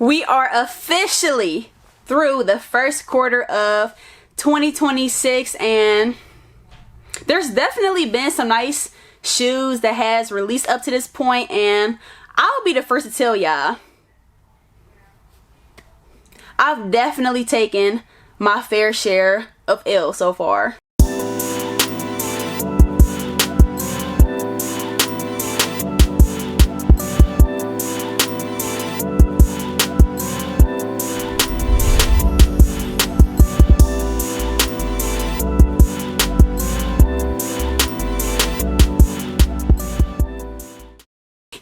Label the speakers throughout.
Speaker 1: We are officially through the first quarter of 2026, and there's definitely been some nice shoes that has released up to this point, and I'll be the first to tell y'all, I've definitely taken my fair share of L so far.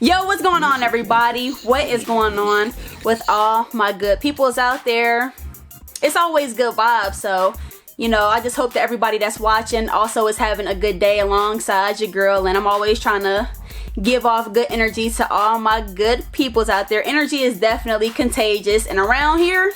Speaker 1: Yo, what's going on, everybody? What is going on with all my good peoples out there? It's always good vibes, so you know, I just hope that everybody that's watching also is having a good day alongside your girl, and I'm always trying to give off good energy to all my good peoples out there. Energy is definitely contagious, and around here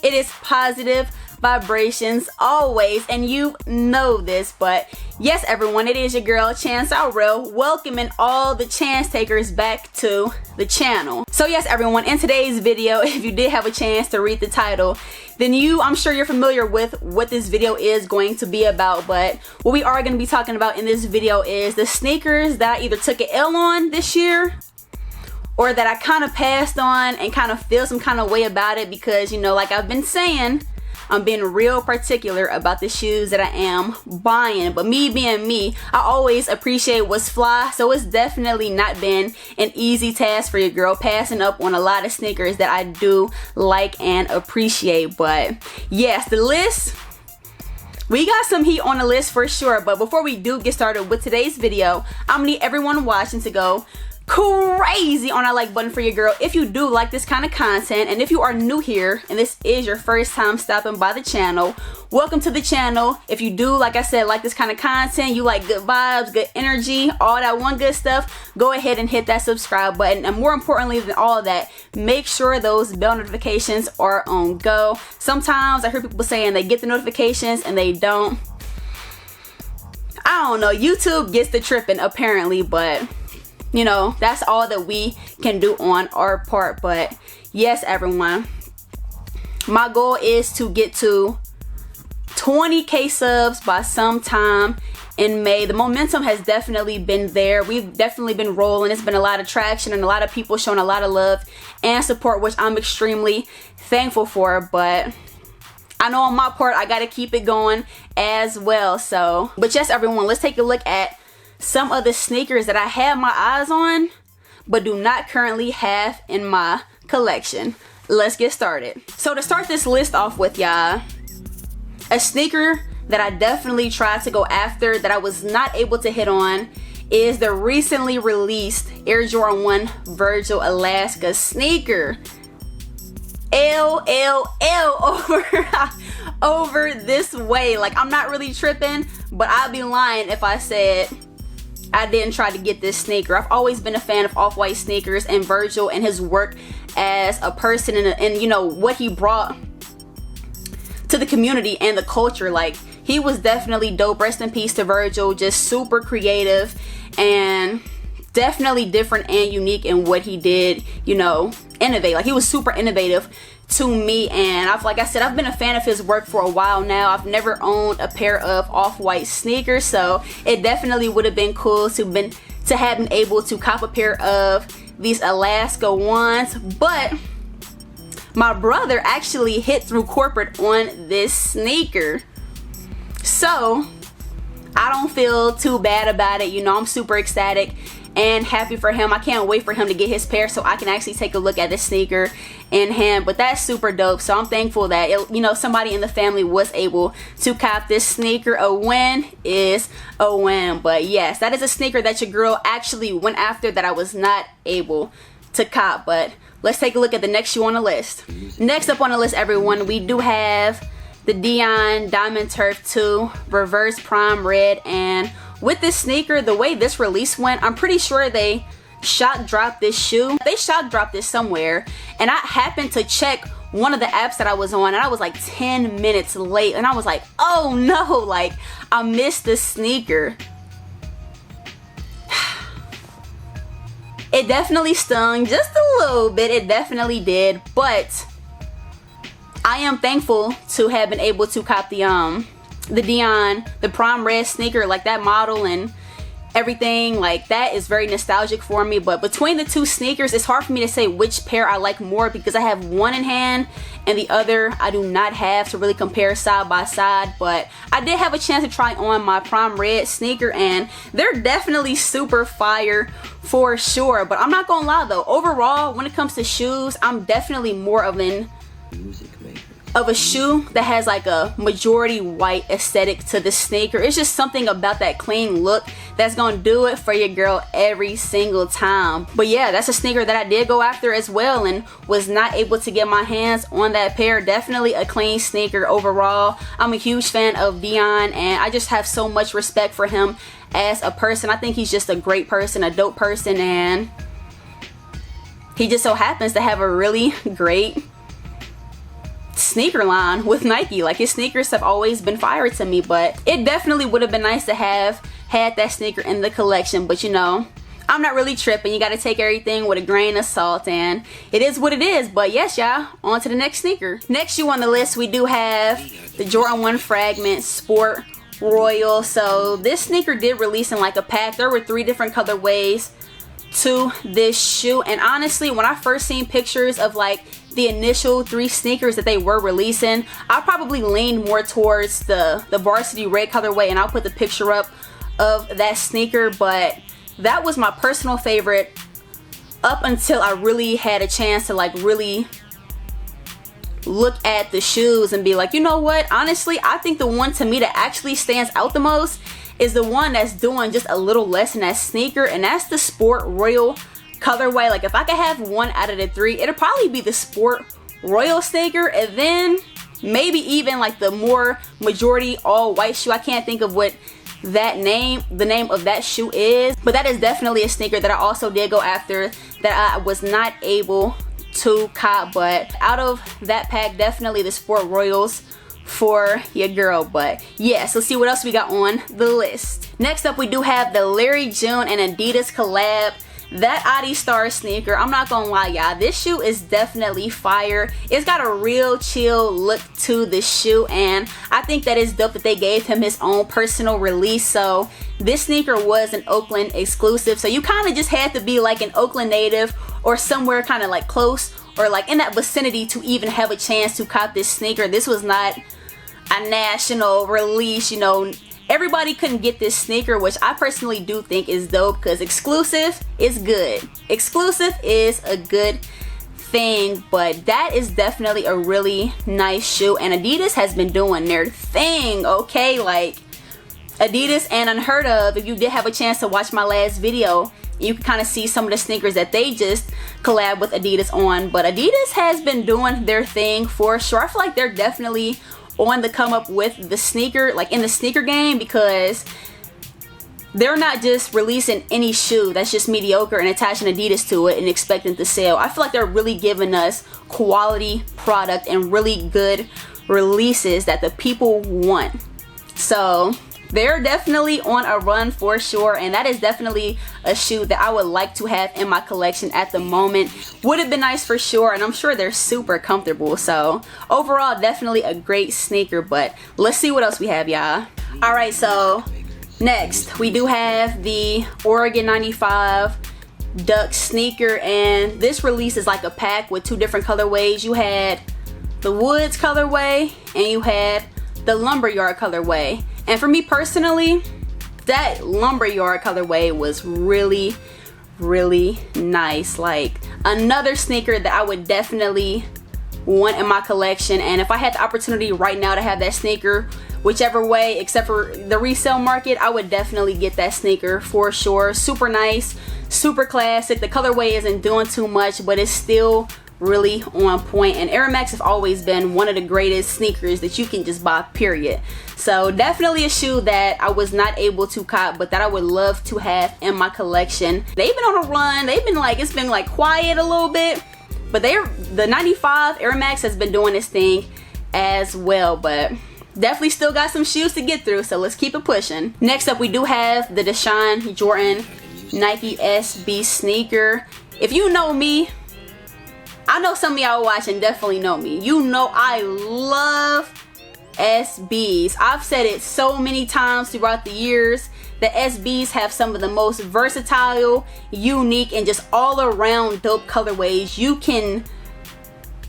Speaker 1: it is positive vibrations always, and you know this. But yes, everyone, it is your girl Chance Real, welcoming all the chance takers back to the channel. So yes, everyone, in today's video, if you did have a chance to read the title, then I'm sure you're familiar with what this video is going to be about. But what we are going to be talking about in this video is the sneakers that I either took an L on this year, or that I kind of passed on and kind of feel some kind of way about it, because, you know, like I've been saying, I'm being real particular about the shoes that I am buying. But me being me, I always appreciate what's fly, so it's definitely not been an easy task for your girl passing up on a lot of sneakers that I do like and appreciate. But yes, the list, we got some heat on the list for sure. But before we do get started with today's video, I'm gonna need everyone watching to go crazy on that like button for your girl if you do like this kind of content. And if you are new here and this is your first time stopping by the channel, welcome to the channel. If you do, like I said, like this kind of content, you like good vibes, good energy, all that one good stuff, go ahead and hit that subscribe button. And more importantly than all of that, make sure those bell notifications are on go. Sometimes I hear people saying they get the notifications and they don't. I don't know, YouTube gets the tripping apparently, but you know, that's all that we can do on our part. But yes, everyone, my goal is to get to 20k subs by sometime in May. The momentum has definitely been there. We've definitely been rolling. It's been a lot of traction and a lot of people showing a lot of love and support, which I'm extremely thankful for. But I know on my part, I got to keep it going as well. So, but yes, everyone, let's take a look at some of the sneakers that I have my eyes on but do not currently have in my collection. Let's get started. So to start this list off with, y'all, a sneaker that I definitely tried to go after that I was not able to hit on is the recently released Air Jordan 1 Virgil Alaska sneaker. over this way. Like, I'm not really tripping, but I'd be lying if I said I didn't try to get this sneaker. I've always been a fan of off-white sneakers, and Virgil and his work as a person and you know what he brought to the community and the culture. Like, he was definitely dope. Rest in peace to Virgil. Just super creative and definitely different and unique in what he did, you know, innovate. Like, he was super innovative to me, and like I said, I've been a fan of his work for a while now. I've never owned a pair of off-white sneakers, so it definitely would have been cool to have been able to cop a pair of these Alaska ones. But my brother actually hit through corporate on this sneaker, so I don't feel too bad about it. You know, I'm super ecstatic and happy for him. I can't wait for him to get his pair so I can actually take a look at this sneaker in hand. But that's super dope, so I'm thankful that you know, somebody in the family was able to cop this sneaker. A win is a win. But yes, that is a sneaker that your girl actually went after that I was not able to cop. But let's take a look at the next shoe on the list. Next up on the list, everyone, we do have the Dion Diamond Turf 2 Reverse Prime Red. And with this sneaker, the way this release went, I'm pretty sure they shock dropped this shoe. They shock dropped this somewhere, and I happened to check one of the apps that I was on, and I was like 10 minutes late, and I was like, oh no, like I missed the sneaker. It definitely stung just a little bit. It definitely did, but I am thankful to have been able to cop the Dion, the prom red sneaker, like that model and everything. Like, that is very nostalgic for me. But between the two sneakers, it's hard for me to say which pair I like more, because I have one in hand and the other I do not have to really compare side by side. But I did have a chance to try on my prom red sneaker, and they're definitely super fire for sure. But I'm not gonna lie though, overall when it comes to shoes, I'm definitely more of a shoe that has like a majority white aesthetic to the sneaker. It's just something about that clean look that's gonna do it for your girl every single time. But yeah, that's a sneaker that I did go after as well and was not able to get my hands on that pair. Definitely a clean sneaker overall. I'm a huge fan of Dion, and I just have so much respect for him as a person. I think he's just a great person, a dope person, and he just so happens to have a really great sneaker line with Nike. Like, his sneakers have always been fire to me, but it definitely would have been nice to have had that sneaker in the collection. But you know, I'm not really tripping. You got to take everything with a grain of salt, and it is what it is. But yes, y'all, on to the next sneaker. Next shoe on the list, we do have the Jordan 1 Fragment Sport Royal. So this sneaker did release in like a pack. There were 3 different colorways to this shoe, and honestly, when I first seen pictures of like the initial 3 sneakers that they were releasing, I probably leaned more towards the varsity red colorway, and I'll put the picture up of that sneaker. But that was my personal favorite up until I really had a chance to like really look at the shoes and be like, you know what, honestly, I think the one to me that actually stands out the most is the one that's doing just a little less than that sneaker, and that's the Sport Royal colorway. Like, if I could have one out of the 3, it'll probably be the Sport Royal sneaker, and then maybe even like the more majority all white shoe. I can't think of what the name of that shoe is, but that is definitely a sneaker that I also did go after that I was not able to cop. But out of that pack, definitely the Sport Royals for your girl. But yes, let's see what else we got on the list. Next up, we do have the Larry June and Adidas collab, that Adi Star sneaker. I'm not gonna lie, y'all, this shoe is definitely fire. It's got a real chill look to the shoe, and I think that is dope that they gave him his own personal release. So this sneaker was an Oakland exclusive, so you kind of just had to be like an Oakland native or somewhere kind of like close or like in that vicinity to even have a chance to cop this sneaker. This was not a national release, you know. Everybody couldn't get this sneaker, which I personally do think is dope, because exclusive is good. Exclusive is a good thing. But that is definitely a really nice shoe, and Adidas has been doing their thing, okay? Like, Adidas and Unheard Of, if you did have a chance to watch my last video, you can kind of see some of the sneakers that they just collab with Adidas on. But Adidas has been doing their thing for sure. I feel like they're definitely on the come up with the sneaker, like in the sneaker game, because they're not just releasing any shoe that's just mediocre and attaching Adidas to it and expecting to sell. I feel like they're really giving us quality product and really good releases that the people want. So they're definitely on a run for sure, and that is definitely a shoe that I would like to have in my collection at the moment. Would have been nice for sure, and I'm sure they're super comfortable. So overall, definitely a great sneaker. But let's see what else we have, y'all. Alright, so next we do have the Oregon 95 Duck sneaker, and this release is like a pack with 2 different colorways. You had the Woods colorway and you had the Lumberyard colorway. And for me personally, that Lumberyard colorway was really, really nice. Like, another sneaker that I would definitely want in my collection. And if I had the opportunity right now to have that sneaker, whichever way, except for the resale market, I would definitely get that sneaker for sure. Super nice, super classic. The colorway isn't doing too much, but it's still really on point, and Air Max have always been one of the greatest sneakers that you can just buy, period. So definitely a shoe that I was not able to cop, but that I would love to have in my collection. They've been on a run. They've been like, it's been like quiet a little bit, but the 95 Air Max has been doing this thing as well. But definitely still got some shoes to get through, so let's keep it pushing. Next up, we do have the Desawn Jordan Nike SB sneaker. If you know me, I know some of y'all watching definitely know me. You know I love SBs. I've said it so many times throughout the years that SBs have some of the most versatile, unique, and just all around dope colorways you can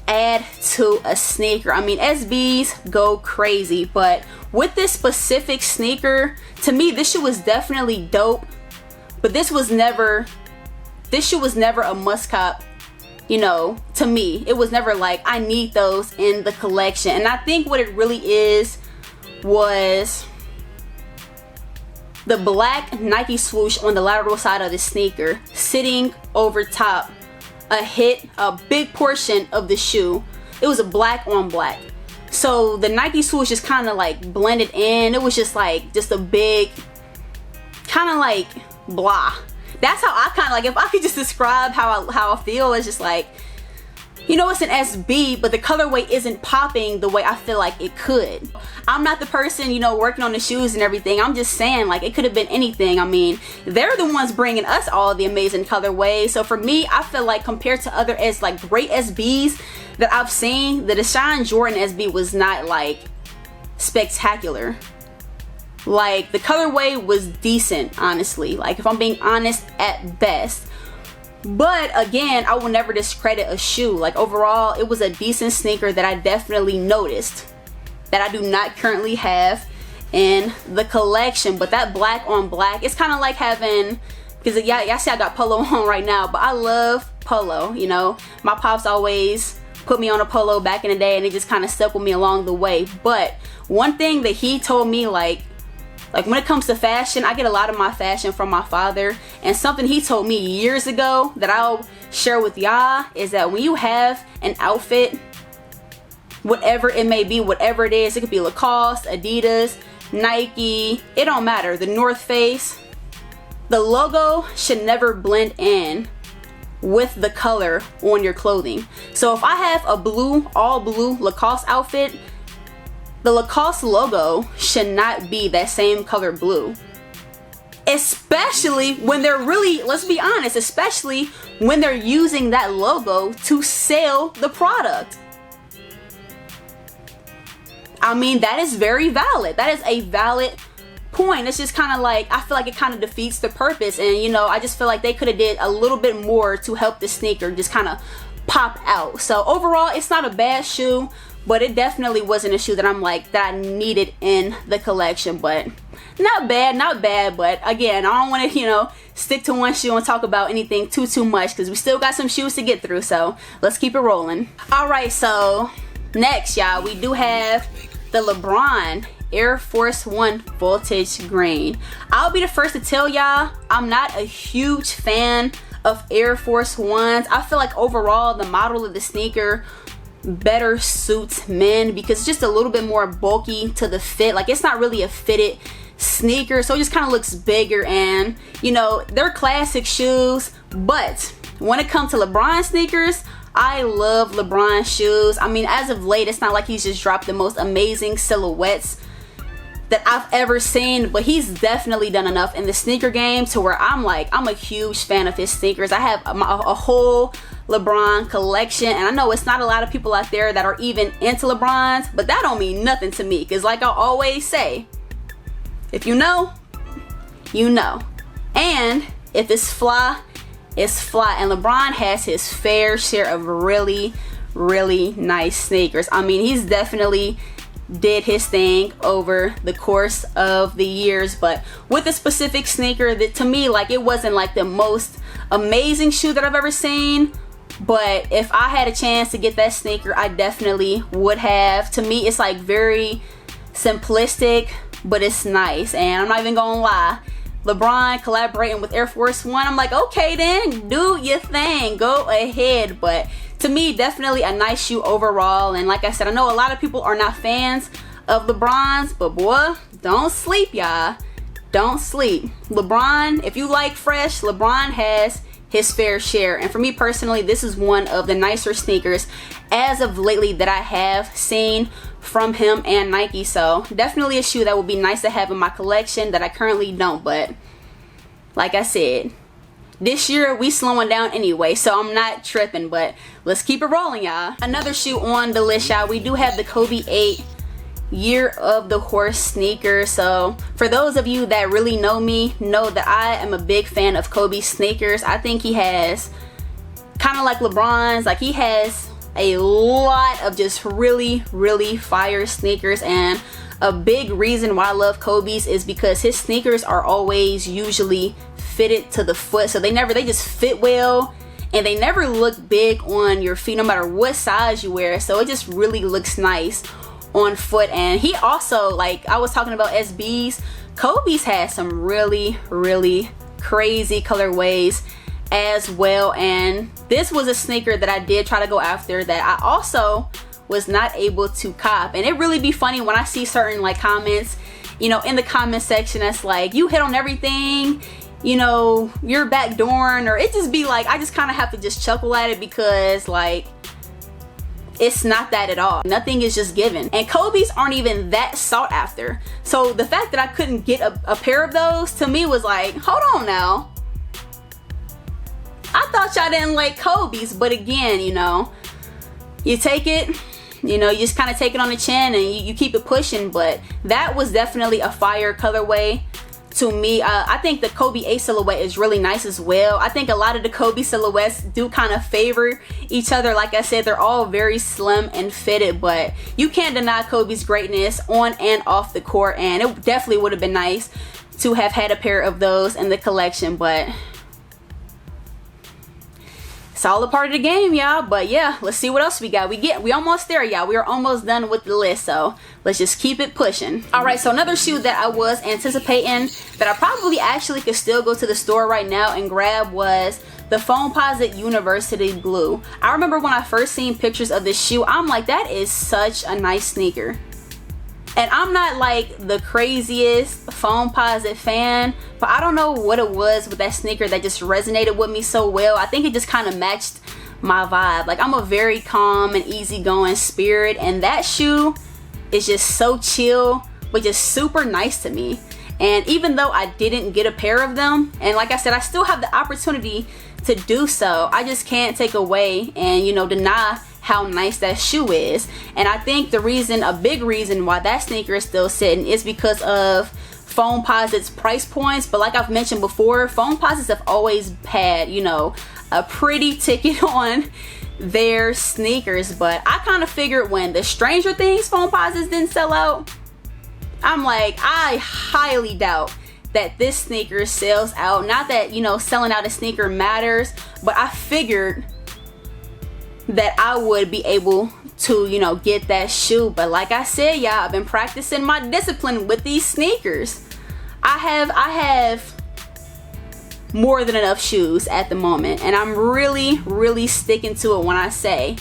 Speaker 1: add to a sneaker. I mean, SBs go crazy, but with this specific sneaker, to me this shoe was definitely dope, but this shoe was never a must cop. You know, to me it was never like I need those in the collection. And I think what it really is was the black Nike swoosh on the lateral side of the sneaker sitting over top a big portion of the shoe. It was a black on black, so the Nike swoosh just kind of like blended in. It was just a big kind of like blah. That's how I kind of like, if I could just describe how I feel, it's just like, you know, it's an SB, but the colorway isn't popping the way I feel like it could. I'm not the person, you know, working on the shoes and everything. I'm just saying, like, it could have been anything. I mean, they're the ones bringing us all the amazing colorways. So for me, I feel like compared to other great SBs that I've seen, the Desawn Jordan SB was not like spectacular. Like, the colorway was decent, honestly, like if I'm being honest, at best. But again, I will never discredit a shoe. Like, overall it was a decent sneaker that I definitely noticed that I do not currently have in the collection. But that black on black, it's kind of like having, because y'all see I got polo on right now, but I love polo. You know, my pops always put me on a polo back in the day, and it just kind of stuck with me along the way. But one thing that he told me, like when it comes to fashion, I get a lot of my fashion from my father, and something he told me years ago that I'll share with y'all is that when you have an outfit, whatever it may be, whatever it is, it could be Lacoste, Adidas, Nike, it don't matter, the North Face, the logo should never blend in with the color on your clothing. So if I have a blue, all blue Lacoste outfit, the Lacoste logo should not be that same color blue. Especially when they're really, let's be honest, especially when they're using that logo to sell the product. I mean, that is very valid. That is a valid point. It's just kind of like, I feel like it kind of defeats the purpose. And you know, I just feel like they could have did a little bit more to help the sneaker just kind of pop out. So overall, it's not a bad shoe, but it definitely wasn't a shoe that I'm like, that I needed in the collection. But not bad. But again, I don't want to, you know, stick to one shoe and talk about anything too much, because we still got some shoes to get through. So let's keep it rolling. All right, so next, y'all, we do have the LeBron Air Force 1 Voltage Green. I'll be the first to tell y'all, I'm not a huge fan of Air Force 1s. I feel like overall the model of the sneaker better suits men because it's just a little bit more bulky to the fit. Like, it's not really a fitted sneaker, so it just kind of looks bigger. And you know, they're classic shoes, but when it comes to LeBron sneakers, I love LeBron shoes. I mean, as of late, it's not like he's just dropped the most amazing silhouettes that I've ever seen, but he's definitely done enough in the sneaker game to where I'm a huge fan of his sneakers. I have a whole LeBron collection, and I know it's not a lot of people out there that are even into LeBrons, but that don't mean nothing to me, because like I always say, if you know, you know. And if it's fly, it's fly. And LeBron has his fair share of really nice sneakers. I mean, he's definitely did his thing over the course of the years. But with a specific sneaker that to me, like, it wasn't like the most amazing shoe that I've ever seen, but if I had a chance to get that sneaker, I definitely would have. To me, it's like very simplistic, but it's nice. And I'm not even gonna lie, LeBron collaborating with Air Force 1, I'm like, okay then, do your thing, go ahead. But to me, definitely a nice shoe overall. And like I said, I know a lot of people are not fans of LeBron's, but boy, don't sleep, y'all. Don't sleep. LeBron, if you like fresh, LeBron has his fair share. And for me personally, this is one of the nicer sneakers as of lately that I have seen from him and Nike. So definitely a shoe that would be nice to have in my collection that I currently don't. But like I said, this year we slowing down anyway, so I'm not tripping, but let's keep it rolling, y'all. Another shoe on the list, y'all, we do have the Kobe 8 Year of the Horse sneaker. So for those of you that really know me, know that I am a big fan of Kobe's sneakers. I think he has, kind of like LeBron's, like he has a lot of just really fire sneakers, and a big reason why I love Kobe's is because his sneakers are always usually fitted to the foot, so they just fit well, and they never look big on your feet no matter what size you wear, so it just really looks nice on foot. And he also, like I was talking about SBs, Kobe's has some really crazy colorways as well, and this was a sneaker that I did try to go after that I also was not able to cop. And it really be funny when I see certain like comments, you know, in the comment section that's like, you hit on everything, you know, you're backdooring, or it just be like, I just kind of have to just chuckle at it, because like it's not that at all. Nothing is just given, and Kobe's aren't even that sought after. So the fact that I couldn't get a pair of those, to me was like, hold on now, I thought y'all didn't like Kobe's. But again, you know, you take it, you know, you just kind of take it on the chin and you keep it pushing. But that was definitely a fire colorway to me. I think the Kobe 8 silhouette is really nice as well. I think a lot of the Kobe silhouettes do kind of favor each other. Like I said, they're all very slim and fitted, but you can't deny Kobe's greatness on and off the court, and it definitely would have been nice to have had a pair of those in the collection. But it's all a part of the game, y'all. But yeah, let's see what else we got. We almost there, y'all. We are almost done with the list, so let's just keep it pushing. All right, so another shoe that I was anticipating that I probably actually could still go to the store right now and grab was the Foamposite University Blue. I remember when I first seen pictures of this shoe, I'm like, that is such a nice sneaker. And I'm not like the craziest Foamposite fan, but I don't know what it was with that sneaker that just resonated with me so well. I think it just kind of matched my vibe. Like, I'm a very calm and easygoing spirit, and that shoe is just so chill, but just super nice to me. And even though I didn't get a pair of them, and like I said, I still have the opportunity to do so, I just can't take away and, you know, deny how nice that shoe is. And I think the reason, a big reason why that sneaker is still sitting is because of Foamposite's price points. But like I've mentioned before, Foamposites have always had, you know, a pretty ticket on their sneakers. But I kind of figured when the Stranger Things Foamposites didn't sell out, I'm like, I highly doubt that this sneaker sells out. Not that, you know, selling out a sneaker matters, but I figured that I would be able to, you know, get that shoe. But like I said, y'all, I've been practicing my discipline with these sneakers. I have more than enough shoes at the moment, and I'm really sticking to it when I say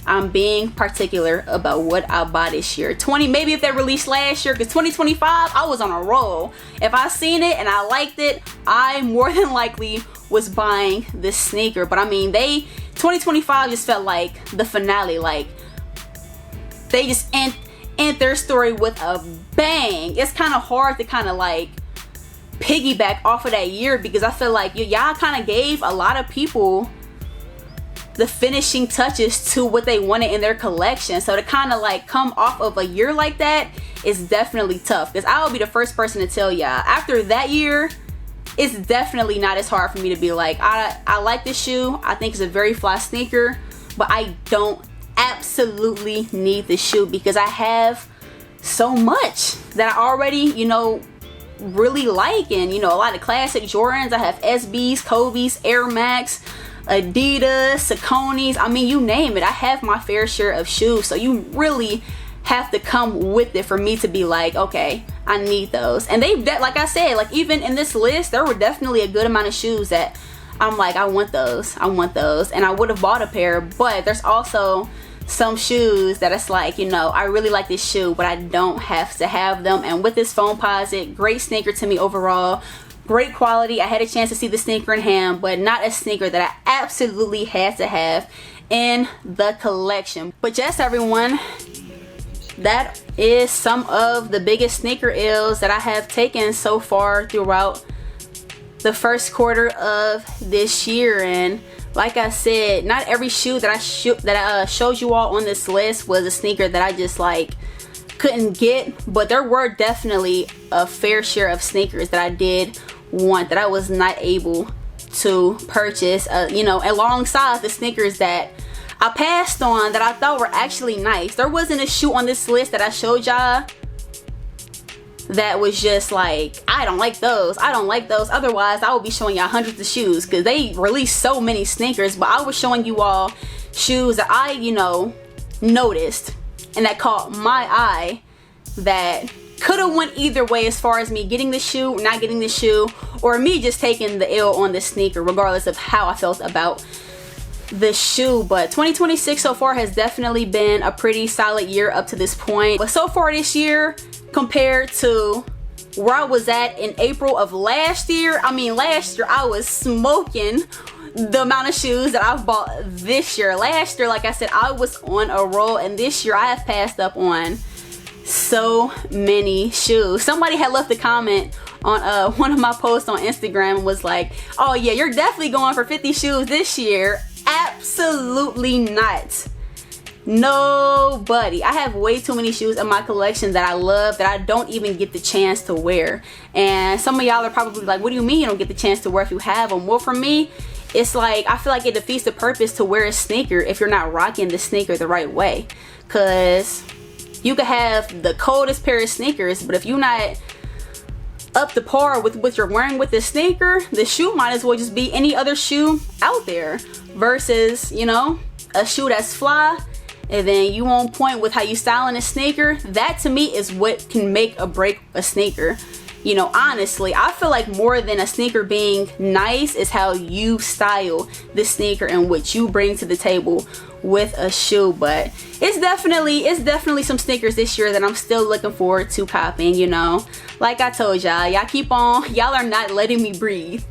Speaker 1: I'm being particular about what I buy this year. Maybe if they released last year, because 2025 I was on a roll. If I seen it and I liked it, I more than likely was buying this sneaker. But I mean, 2025 just felt like the finale. Like, they just end their story with a bang. It's kind of hard to kind of like piggyback off of that year, because I feel like y'all kind of gave a lot of people the finishing touches to what they wanted in their collection. So to kind of like come off of a year like that is definitely tough, because I'll be the first person to tell y'all, after that year, it's definitely not as hard for me to be like, I like this shoe, I think it's a very fly sneaker, but I don't absolutely need the shoe, because I have so much that I already, you know, really like. And you know, a lot of classic Jordans, I have SBs, Kobe's, Air Max, Adidas, Saucony's, I mean, you name it, I have my fair share of shoes. So you really have to come with it for me to be like, okay, I need those. And like I said, like even in this list, there were definitely a good amount of shoes that I'm like, I want those, and I would have bought a pair. But there's also some shoes that it's like, you know, I really like this shoe, but I don't have to have them. And with this Foamposite, great sneaker to me overall, great quality. I had a chance to see the sneaker in hand, but not a sneaker that I absolutely had to have in the collection. But yes, everyone, that is some of the biggest sneaker ills that I have taken so far throughout the first quarter of this year. And like I said, not every shoe that I showed you all on this list was a sneaker that I just like couldn't get, but there were definitely a fair share of sneakers that I did want that I was not able to purchase, you know, alongside the sneakers that I passed on that I thought were actually nice. There wasn't a shoe on this list that I showed y'all that was just like, I don't like those, I don't like those. Otherwise I would be showing y'all hundreds of shoes, because they released so many sneakers. But I was showing you all shoes that I, you know, noticed and that caught my eye, that could have went either way as far as me getting the shoe, not getting the shoe, or me just taking the L on the sneaker, regardless of how I felt about the shoe. But 2026 so far has definitely been a pretty solid year up to this point. But so far this year, compared to where I was at in April of last year, I mean, last year I was smoking the amount of shoes that I've bought this year. Last year, like I said, I was on a roll, and this year I have passed up on so many shoes. Somebody had left a comment on one of my posts on Instagram and was like, oh yeah, you're definitely going for 50 shoes this year. Absolutely not. Nobody. I have way too many shoes in my collection that I love that I don't even get the chance to wear. And some of y'all are probably like, what do you mean you don't get the chance to wear if you have them? Well, for me, it's like, I feel like it defeats the purpose to wear a sneaker if you're not rocking the sneaker the right way. Because you could have the coldest pair of sneakers, but if you're not up to par with what you're wearing with the sneaker, the shoe might as well just be any other shoe out there, versus, you know, a shoe that's fly and then you on point with how you styling a sneaker. That to me is what can make or break a sneaker. You know, honestly, I feel like more than a sneaker being nice is how you style the sneaker and what you bring to the table with a shoe. But it's definitely some sneakers this year that I'm still looking forward to copping. You know, like I told y'all keep on, y'all are not letting me breathe.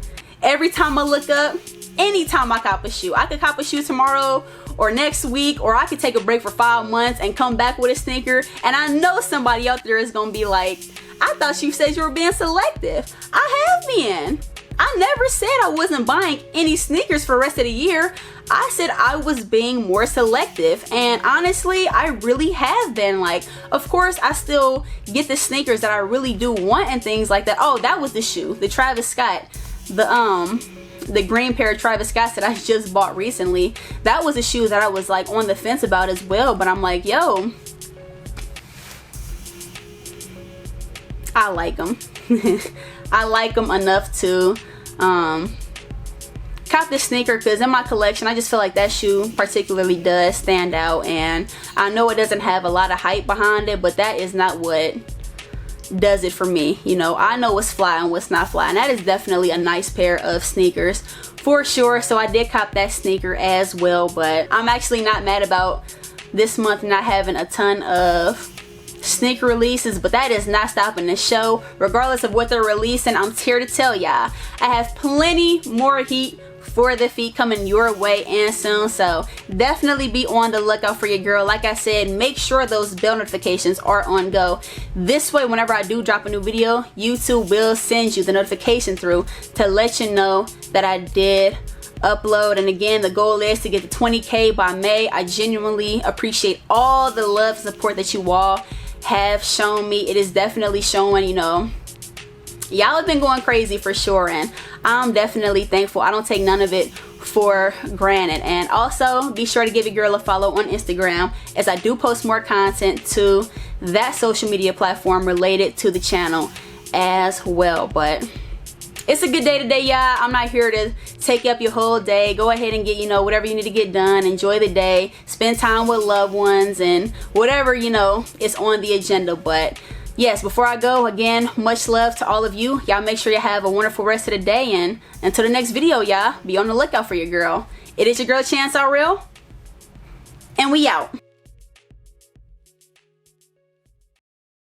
Speaker 1: Every time I look up, anytime I cop a shoe, I could cop a shoe tomorrow or next week, or I could take a break for 5 months and come back with a sneaker, and I know somebody out there is gonna be like, I thought you said you were being selective. I have been. I never said I wasn't buying any sneakers for the rest of the year. I said I was being more selective, and honestly, I really have been. Like, of course, I still get the sneakers that I really do want and things like that. Oh, that was the shoe, the Travis Scott, the green pair of Travis Scotts that I just bought recently. That was a shoe that I was like on the fence about as well, but I'm like, yo, I like them. I like them enough to cop this sneaker, because in my collection I just feel like that shoe particularly does stand out. And I know it doesn't have a lot of hype behind it, but that is not what does it for me. You know, I know what's fly and what's not fly, and that is definitely a nice pair of sneakers for sure. So I did cop that sneaker as well. But I'm actually not mad about this month not having a ton of sneaker releases, but that is not stopping the show. Regardless of what they're releasing, I'm here to tell y'all I have plenty more heat for the feet coming your way and soon. So definitely be on the lookout for your girl. Like I said, make sure those bell notifications are on go. This way, whenever I do drop a new video, YouTube will send you the notification through to let you know that I did upload. And again, the goal is to get to 20K by May. I genuinely appreciate all the love and support that you all have shown me. It is definitely showing. You know, y'all have been going crazy for sure, and I'm definitely thankful. I don't take none of it for granted. And also be sure to give your girl a follow on Instagram, as I do post more content to that social media platform related to the channel as well. But it's a good day today, y'all. I'm not here to take up your whole day. Go ahead and get, you know, whatever you need to get done. Enjoy the day. Spend time with loved ones and whatever, you know, is on the agenda. But yes, before I go, again, much love to all of you. Y'all make sure you have a wonderful rest of the day. And until the next video, y'all, be on the lookout for your girl. It is your girl, Chance Real, and we out.